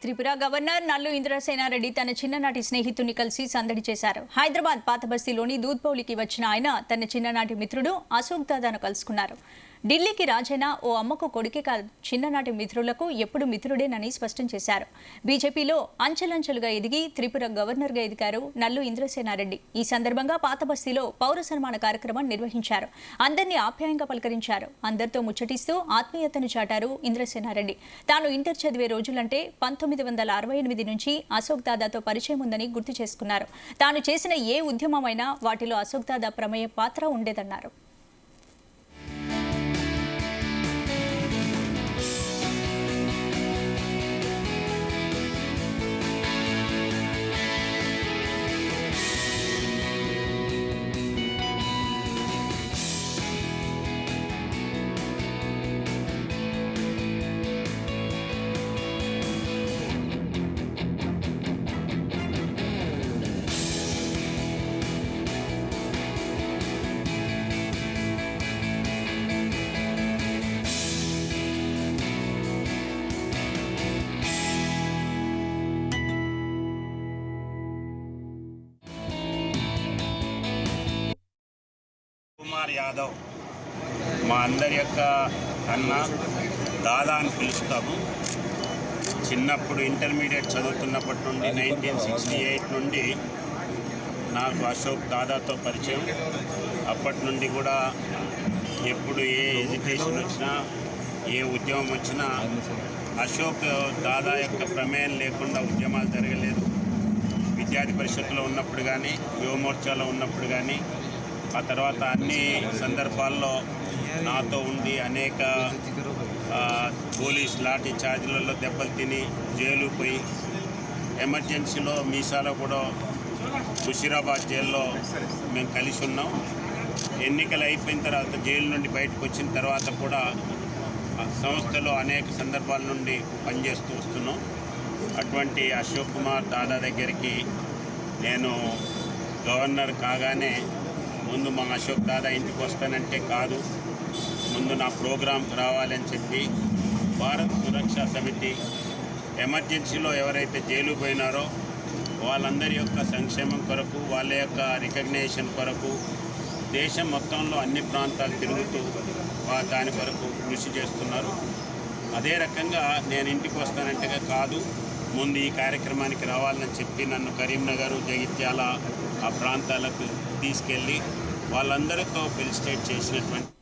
Tripura governor నల్లు ఇంద్రసేనారెడ్డి తన చిన్ననాటి స్నేహితుడిని కలిసి సందడి చేశారు. హైదరాబాద్ పాతబస్తీలోని దూద్పౌలికి వచ్చిన ఆయన తన చిన్ననాటి మిత్రుడు అశోక్ దాదాను కలుసుకున్నారు. ఢిల్లీకి రాజైన ఓ అమ్మకు కొడుకే కాదు, చిన్ననాటి మిత్రులకు ఎప్పుడు మిత్రుడేనని స్పష్టం చేశారు. బీజేపీలో అంచెలంచెలుగా ఎదిగి త్రిపుర గవర్నర్గా ఎదిగారు నల్లు ఇంద్రసేనారెడ్డి. ఈ సందర్భంగా పాతబస్తీలో పౌర సన్మాన కార్యక్రమం నిర్వహించారు. అందరినీ ఆప్యాయంగా పలకరించారు. అందరితో ముచ్చటిస్తూ ఆత్మీయతను చాటారు ఇంద్రసేనారెడ్డి. తాను ఇంటర్ చదివే రోజులంటే 1968 నుంచి అశోక్ దాదాతో పరిచయం ఉందని గుర్తు చేసుకున్నారు. తాను చేసిన ఏ ఉద్యమమైనా వాటిలో అశోక్ దాదా ప్రమేయ పాత్ర ఉండేదన్నారు. కుమార్ యాదవ్ మా అందరి యొక్క అన్న దాదా అని పిలుస్తాము. చిన్నప్పుడు ఇంటర్మీడియట్ చదువుతున్నప్పటి నుండి 1968 నుండి నాకు అశోక్ దాదాతో పరిచయం. అప్పటి నుండి కూడా ఎప్పుడు ఏ ఎడ్యుకేషన్ వచ్చినా ఏ ఉద్యమం వచ్చినా అశోక్ దాదా యొక్క ప్రమేయం లేకుండా ఉద్యమాలు జరగలేదు. విద్యార్థి పరిషత్తులో ఉన్నప్పుడు కానీ, యువమోర్చాలో ఉన్నప్పుడు కానీ, ఆ తర్వాత అన్ని సందర్భాల్లో నాతో ఉండి అనేక పోలీస్ లాఠీ ఛార్జీలలో దెబ్బలు తిని జైలు పోయి, ఎమర్జెన్సీలో మీసాలో కూడా ముషీరాబాద్ జైల్లో మేము కలిసి ఉన్నాం. ఎన్నికలు అయిపోయిన తర్వాత జైలు నుండి బయటకు వచ్చిన తర్వాత కూడా సంస్థలో అనేక సందర్భాల నుండి పనిచేస్తూ వస్తున్నాం. అటువంటి అశోక్ కుమార్ దాదా దగ్గరికి నేను గవర్నర్ కాగానే ముందు మా అశోక్ దాదా ఇంటికి వస్తానంటే కాదు, ముందు నా ప్రోగ్రాంకి రావాలని చెప్పి భారత్ సురక్షా సమితి ఎమర్జెన్సీలో ఎవరైతే జైలు పోయినారో వాళ్ళందరి యొక్క సంక్షేమం కొరకు, వాళ్ళ యొక్క రికగ్నేషన్ కొరకు దేశం మొత్తంలో అన్ని ప్రాంతాలు తిరుగుతూ దాని కొరకు కృషి చేస్తున్నారు. అదే రకంగా నేను ఇంటికి వస్తానంటే కాదు, ముందు ఈ కార్యక్రమానికి రావాలని చెప్పి నన్ను కరీంనగర్, జగిత్యాల ఆ ప్రాంతాలకు తీసుకెళ్ళి వాళ్ళందరితో ఫెలిసిటేట్ చేసినటువంటి